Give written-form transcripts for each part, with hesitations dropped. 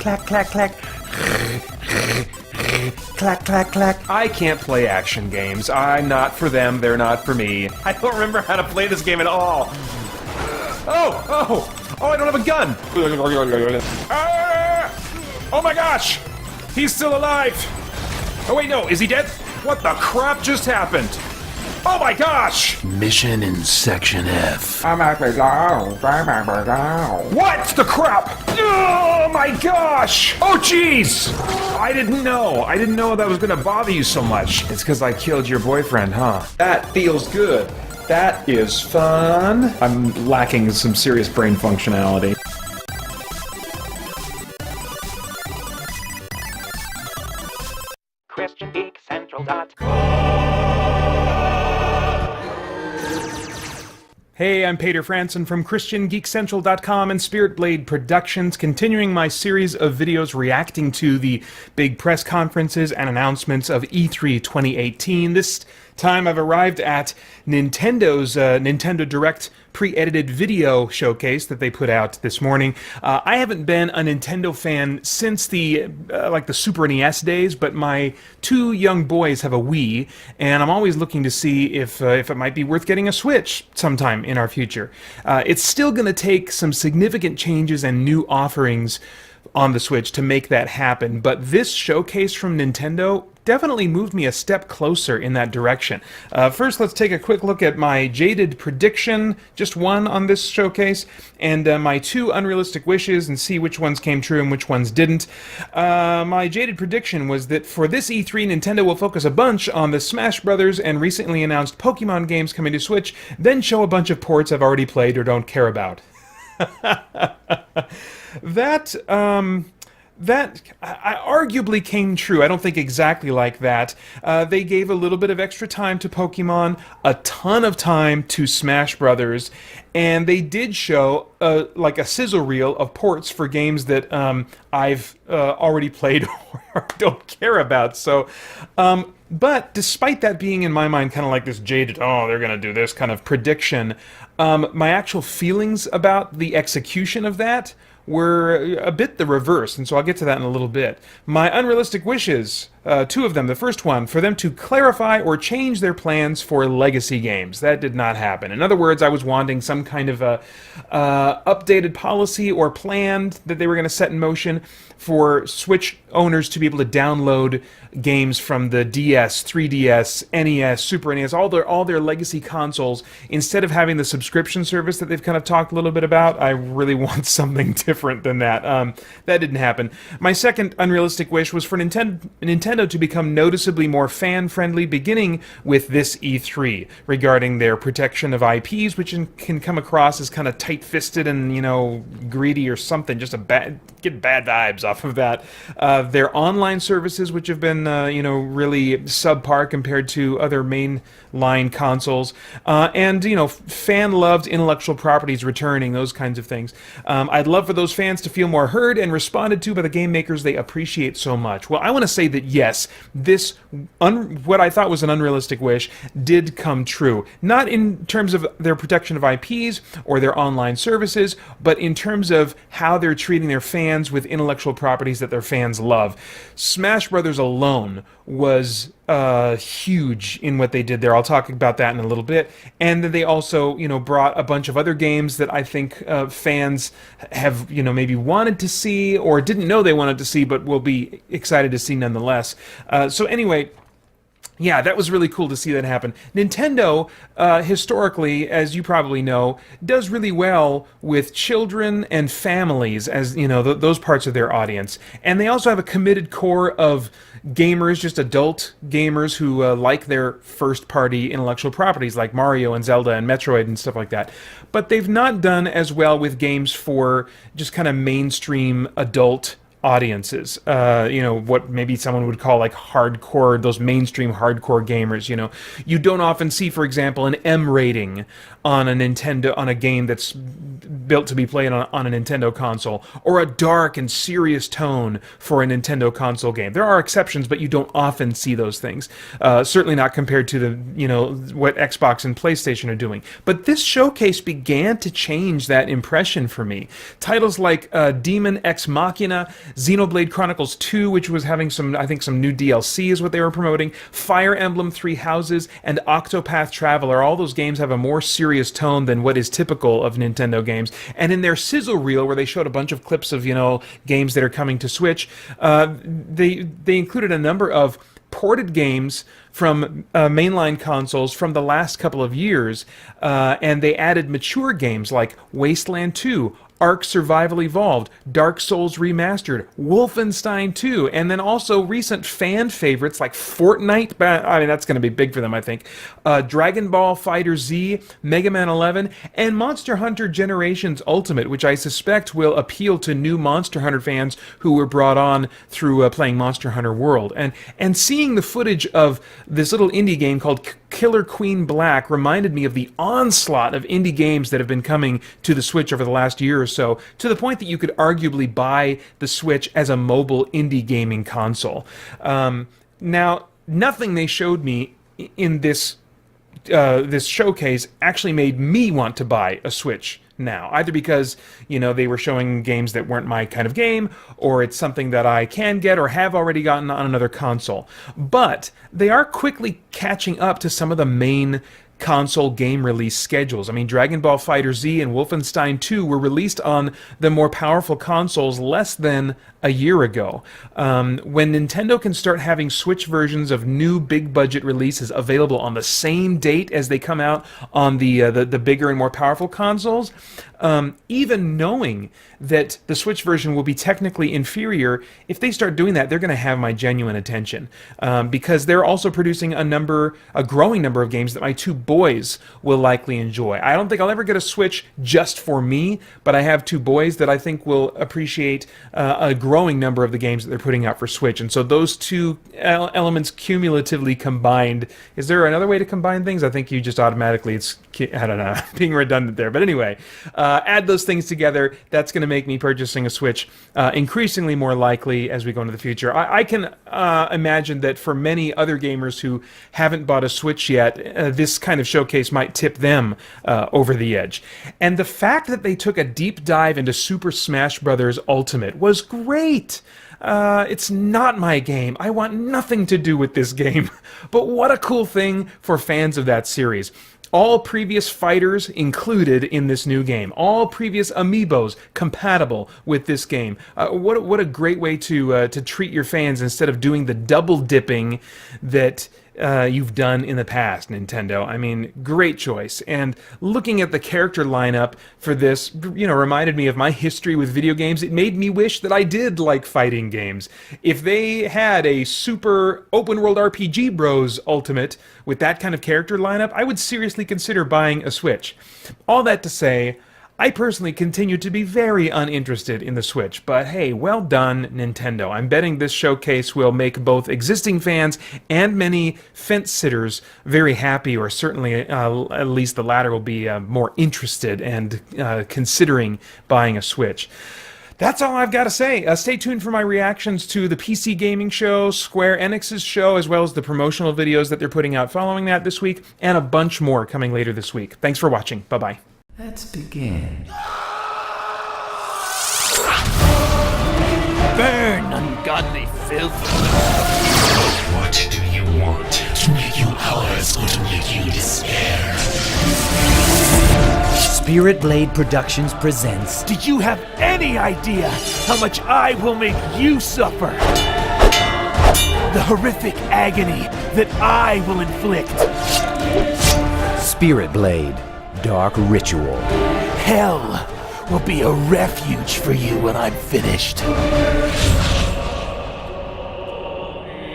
Clack, clack, clack. Clack, clack, clack. I can't play action games. I'm not for them, they're not for me. I don't remember how to play this game at all. Oh, I don't have a gun. Oh my gosh, he's still alive. Oh wait, no, is he dead? What the crap just happened? Oh my gosh! Mission in Section F. What the crap? Oh my gosh! Oh jeez! I didn't know that was gonna bother you so much. It's because I killed your boyfriend, huh? That feels good. That is fun. I'm lacking some serious brain functionality. christiangeekcentral.com. Hey, I'm Peter Franson from christiangeekcentral.com and Spirit Blade Productions, continuing my series of videos reacting to the big press conferences and announcements of E3 2018. This time I've arrived at Nintendo's Nintendo Direct pre-edited video showcase that they put out this morning. I haven't been a Nintendo fan since the Super NES days, but my two young boys have a Wii, and I'm always looking to see if it might be worth getting a Switch sometime in our future. It's still going to take some significant changes and new offerings on the Switch to make that happen, but this showcase from Nintendo definitely moved me a step closer in that direction. First, let's take a quick look at my jaded prediction, just one on this showcase, and my two unrealistic wishes, and see which ones came true and which ones didn't. My jaded prediction was that for this E3, Nintendo will focus a bunch on the Smash Brothers and recently announced Pokemon games coming to Switch, then show a bunch of ports I've already played or don't care about. That arguably came true. I don't think exactly like that. They gave a little bit of extra time to Pokemon, a ton of time to Smash Brothers, and they did show like a sizzle reel of ports for games that I've already played or don't care about. So, but despite that being in my mind kind of like this jaded, oh, they're going to do this kind of prediction, my actual feelings about the execution of that were a bit the reverse, and so I'll get to that in a little bit. My unrealistic wishes, two of them. The first one, for them to clarify or change their plans for legacy games. That did not happen. In other words, I was wanting some kind of a updated policy or plan that they were going to set in motion for Switch owners to be able to download games from the DS, 3DS, NES, Super NES, all their legacy consoles. Instead of having the subscription service that they've kind of talked a little bit about, I really want something different than that. That didn't happen. My second unrealistic wish was for Nintendo to become noticeably more fan-friendly, beginning with this E3, regarding their protection of IPs, which can come across as kind of tight-fisted and, greedy or something, just get bad vibes off of that. Their online services, which have been, really subpar compared to other mainline consoles, and, fan-loved intellectual properties returning, those kinds of things. I'd love for those fans to feel more heard and responded to by the game makers they appreciate so much. Well, I want to say that yes, this, what I thought was an unrealistic wish, did come true. Not in terms of their protection of IPs or their online services, but in terms of how they're treating their fans with intellectual properties that their fans love. Smash Brothers alone was huge in what they did there. I'll talk about that in a little bit. And then they also, brought a bunch of other games that I think fans have, maybe wanted to see or didn't know they wanted to see, but will be excited to see nonetheless. So anyway, yeah, that was really cool to see that happen. Nintendo, historically, as you probably know, does really well with children and families as, those parts of their audience. And they also have a committed core of gamers, just adult gamers who like their first-party intellectual properties like Mario and Zelda and Metroid and stuff like that. But they've not done as well with games for just kind of mainstream adult audiences, what maybe someone would call like hardcore, those mainstream hardcore gamers. You don't often see, for example, an M rating on a game that's built to be played on a Nintendo console, or a dark and serious tone for a Nintendo console game. There are exceptions, but you don't often see those things. Certainly not compared to the, what Xbox and PlayStation are doing. But this showcase began to change that impression for me. Titles like Demon Ex Machina, Xenoblade Chronicles 2, which was having some, I think, some new DLC is what they were promoting. Fire Emblem Three Houses and Octopath Traveler. All those games have a more serious tone than what is typical of Nintendo games. And in their sizzle reel, where they showed a bunch of clips of, games that are coming to Switch, they included a number of ported games from mainline consoles from the last couple of years, and they added mature games like Wasteland 2, Ark Survival Evolved, Dark Souls Remastered, Wolfenstein 2, and then also recent fan favorites like Fortnite. I mean, that's going to be big for them, I think. Dragon Ball Fighter Z, Mega Man 11, and Monster Hunter Generations Ultimate, which I suspect will appeal to new Monster Hunter fans who were brought on through playing Monster Hunter World. And seeing the footage of this little indie game called Killer Queen Black reminded me of the onslaught of indie games that have been coming to the Switch over the last year or so, to the point that you could arguably buy the Switch as a mobile indie gaming console. Now, nothing they showed me in this showcase actually made me want to buy a Switch now, either because they were showing games that weren't my kind of game, or it's something that I can get or have already gotten on another console. But they are quickly catching up to some of the main console game release schedules. I mean, Dragon Ball Fighter Z and Wolfenstein 2 were released on the more powerful consoles less than a year ago. When Nintendo can start having Switch versions of new big budget releases available on the same date as they come out on the bigger and more powerful consoles, even knowing that the Switch version will be technically inferior, if they start doing that, they're going to have my genuine attention, because they're also producing a growing number of games that my two boys will likely enjoy. I don't think I'll ever get a Switch just for me, but I have two boys that I think will appreciate a growing number of the games that they're putting out for Switch. And so those two elements cumulatively combined, is there another way to combine things? I think you just automatically, I don't know, being redundant there. But anyway, add those things together, that's going to make me purchasing a Switch increasingly more likely as we go into the future. I can imagine that for many other gamers who haven't bought a Switch yet, this kind of showcase might tip them over the edge. And the fact that they took a deep dive into Super Smash Bros. Ultimate was great. It's not my game. I want nothing to do with this game. But what a cool thing for fans of that series. All previous fighters included in this new game. All previous amiibos compatible with this game. What a great way to treat your fans instead of doing the double dipping that you've done in the past, Nintendo. I mean, great choice. And looking at the character lineup for this, reminded me of my history with video games. It made me wish that I did like fighting games. If they had a super open world RPG Bros Ultimate with that kind of character lineup, I would seriously consider buying a Switch. All that to say, I personally continue to be very uninterested in the Switch, but hey, well done, Nintendo. I'm betting this showcase will make both existing fans and many fence-sitters very happy, or certainly at least the latter will be more interested and considering buying a Switch. That's all I've got to say. Stay tuned for my reactions to the PC Gaming Show, Square Enix's show, as well as the promotional videos that they're putting out following that this week, and a bunch more coming later this week. Thanks for watching. Bye-bye. Let's begin. Burn, ungodly filth! What do you want to make you ours or to make you despair? Spirit Blade Productions presents... Do you have any idea how much I will make you suffer? The horrific agony that I will inflict. Spirit Blade. Dark Ritual. Hell will be a refuge for you when I'm finished.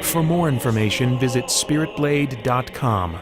For more information, visit spiritblade.com.